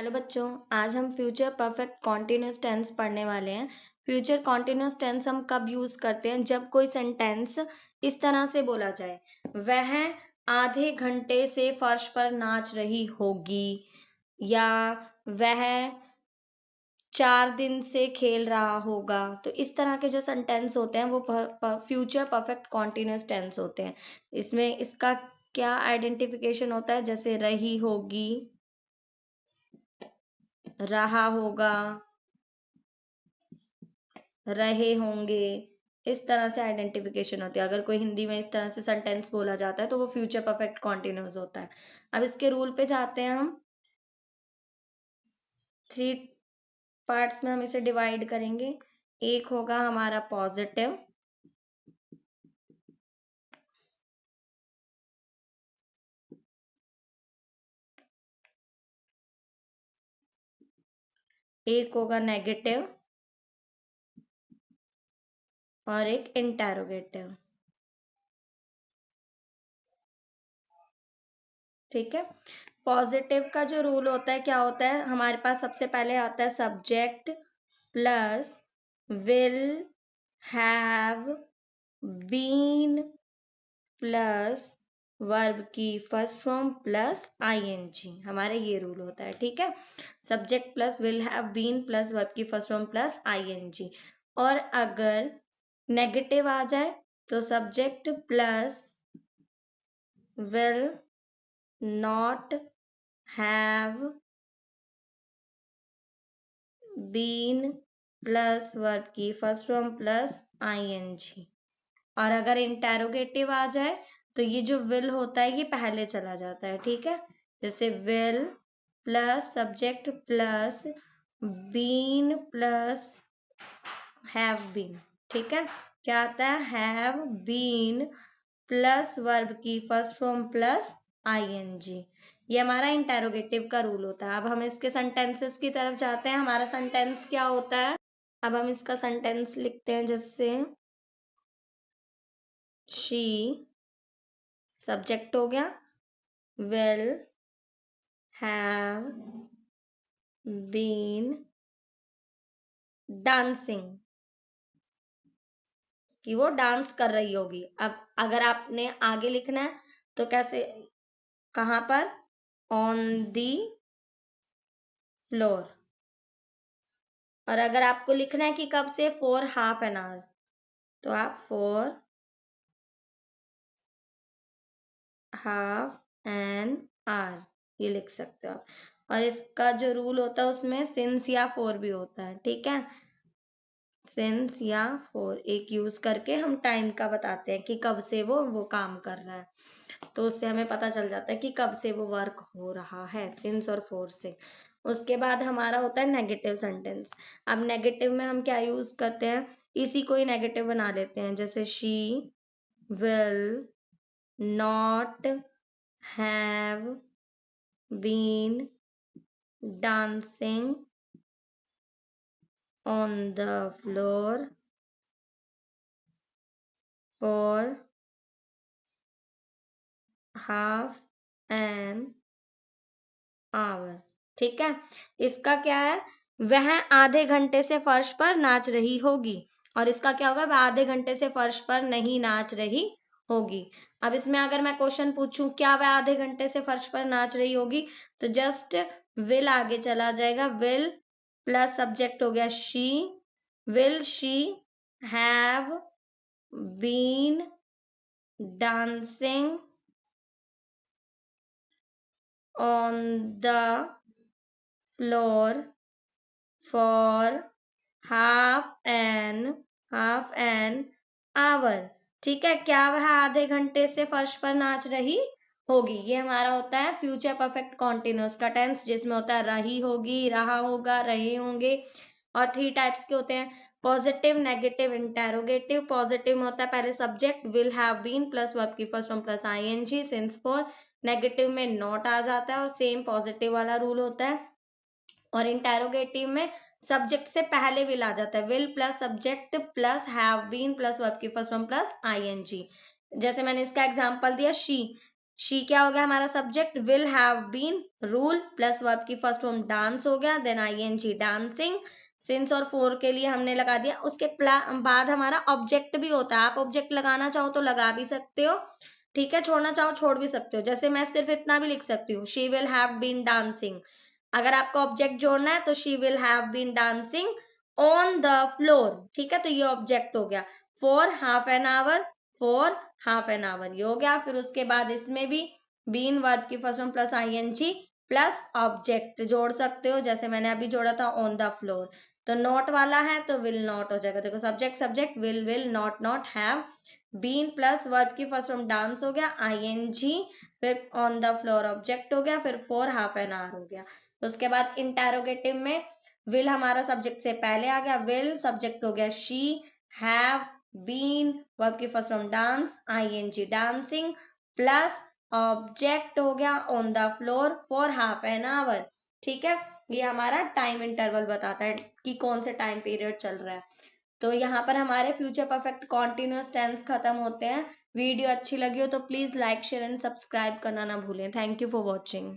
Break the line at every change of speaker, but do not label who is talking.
Hello बच्चों, आज हम फ्यूचर परफेक्ट कॉन्टिन्यूस टेंस पढ़ने वाले हैं। फ्यूचर कॉन्टिन्यूस टेंस हम कब यूज करते हैं? जब कोई सेंटेंस इस तरह से बोला जाए, वह आधे घंटे से फर्श पर नाच रही होगी, या वह 4 दिन से खेल रहा होगा। तो इस तरह के जो सेंटेंस होते हैं वो फ्यूचर परफेक्ट कॉन्टिन्यूस टेंस होते हैं। इसमें इसका क्या आइडेंटिफिकेशन होता है? जैसे रही होगी, रहा होगा, रहे होंगे, इस तरह से आइडेंटिफिकेशन होती है। अगर कोई हिंदी में इस तरह से सेंटेंस बोला जाता है तो वो फ्यूचर परफेक्ट कॉन्टिन्यूस होता है। अब इसके रूल पे जाते हैं हम। 3 पार्ट्स में हम इसे डिवाइड करेंगे। एक होगा हमारा पॉजिटिव, एक होगा नेगेटिव और एक इंटेरोगेटिव। ठीक है। पॉजिटिव का जो रूल होता है, क्या होता है? हमारे पास सबसे पहले आता है subject plus will have been plus verb की फर्स्ट फॉर्म प्लस आईएनजी। हमारे ये रूल होता है। ठीक है। Subject plus will have been plus verb की फर्स्ट फॉर्म प्लस आईएनजी। और अगर नेगेटिव आ जाए तो subject plus will not have been plus verb की फर्स्ट फॉर्म प्लस आईएनजी। और अगर इंटेरोगेटिव आ जाए तो ये जो विल होता है ये पहले चला जाता है। ठीक है। जैसे will plus subject plus been plus have been. ठीक है। क्या आता है? हैव बीन प्लस वर्ब की फर्स्ट फॉर्म प्लस आईएनजी। ये हमारा इंटेरोगेटिव का रूल होता है। अब हम इसके सेंटेंसेस की तरफ जाते हैं। हमारा सेंटेंस क्या होता है? अब हम इसका सेंटेंस लिखते हैं। जैसे शी सब्जेक्ट हो गया, विल हैव बीन डांसिंग, कि वो डांस कर रही होगी। अब अगर आपने आगे लिखना है तो कैसे, कहाँ पर? On the floor. और अगर आपको लिखना है कि कब से, फॉर हाफ एन आवर, तो आप फॉर हाफ एन आवर ये लिख सकते हो आप। और इसका जो रूल होता है उसमें सिंस या फॉर भी होता है। ठीक है। सिंस या फॉर एक यूज करके हम टाइम का बताते हैं कि कब से वो काम कर रहा है। तो उससे हमें पता चल जाता है कि कब से वो वर्क हो रहा है, सिंस और फॉर से। उसके बाद हमारा होता है नेगेटिव सेंटेंस। अब नेगेटिव में हम क्या यूज करते हैं? इसी को ही नेगेटिव बना लेते हैं। जैसे she will not have been dancing on the floor for half an hour. ठीक है। इसका क्या है? वह आधे घंटे से फर्श पर नाच रही होगी। और इसका क्या होगा? वह आधे घंटे से फर्श पर नहीं नाच रही होगी। अब इसमें अगर मैं क्वेश्चन पूछूं क्या वह आधे घंटे से फर्श पर नाच रही होगी, तो जस्ट विल आगे चला जाएगा। विल प्लस सब्जेक्ट हो गया she, will she have been dancing on the floor for half an hour. ठीक है। क्या वह आधे घंटे से फर्श पर नाच रही होगी? ये हमारा होता है फ्यूचर परफेक्ट कॉन्टिन्यूस का टेंस, जिसमें होता है रही होगी, रहा होगा, रहे होंगे। और 3 टाइप्स के होते हैं, पॉजिटिव, नेगेटिव, इंटेरोगेटिव। पॉजिटिव में होता है पहले subject will have been plus verb की first form plus ING since for. Negative में नॉट आ जाता है और सेम पॉजिटिव वाला रूल होता है। और इंटेरोगेटिव में सब्जेक्ट से पहले विल आ जाता है, will plus subject plus have been plus verb की फर्स्ट फॉर्म प्लस आईएनजी। जैसे मैंने इसका एग्जांपल दिया, शी शी क्या हो गया हमारा subject, will have been rule plus verb की फर्स्ट फॉर्म डांस हो गया, देन आईएनजी डांसिंग, सिंस और फोर के लिए हमने लगा दिया। उसके बाद हमारा ऑब्जेक्ट भी होता है, आप ऑब्जेक्ट लगाना चाहो तो लगा भी सकते हो, ठीक है, छोड़ना चाहो छोड़ भी सकते हो। जैसे मैं सिर्फ इतना भी लिख सकती हूँ, she will have been dancing. अगर आपको ऑब्जेक्ट जोड़ना है तो she will have been dancing on the floor, ठीक है, तो ये ऑब्जेक्ट हो गया। For half an hour, for half an hour ये हो गया। फिर उसके बाद इसमें भी बीन वर्ब की first form plus ING plus object जोड़ सकते हो, जैसे मैंने अभी जोड़ा था ऑन द फ्लोर। तो नॉट वाला है तो विल नॉट हो जाएगा, देखो subject subject will not not have, been plus verb की फर्स्ट फॉर्म डांस हो गया आईएनजी, फिर ऑन द फ्लोर ऑब्जेक्ट हो गया, फिर फॉर हाफ एन आवर हो गया। उसके बाद इंटेरोगेटिव में विल हमारा सब्जेक्ट से पहले आ गया, विल सब्जेक्ट हो गया शी, हैव बीन वर्ब की first form dance ING dancing plus object हो गया on the floor for half an hour, ठीक है। ये हमारा टाइम इंटरवल बताता है कि कौन से टाइम पीरियड चल रहा है। तो यहाँ पर हमारे फ्यूचर परफेक्ट कॉन्टिन्यूअस टेंस खत्म होते हैं। वीडियो अच्छी लगी हो तो please like share and subscribe करना ना भूलें। Thank you for watching.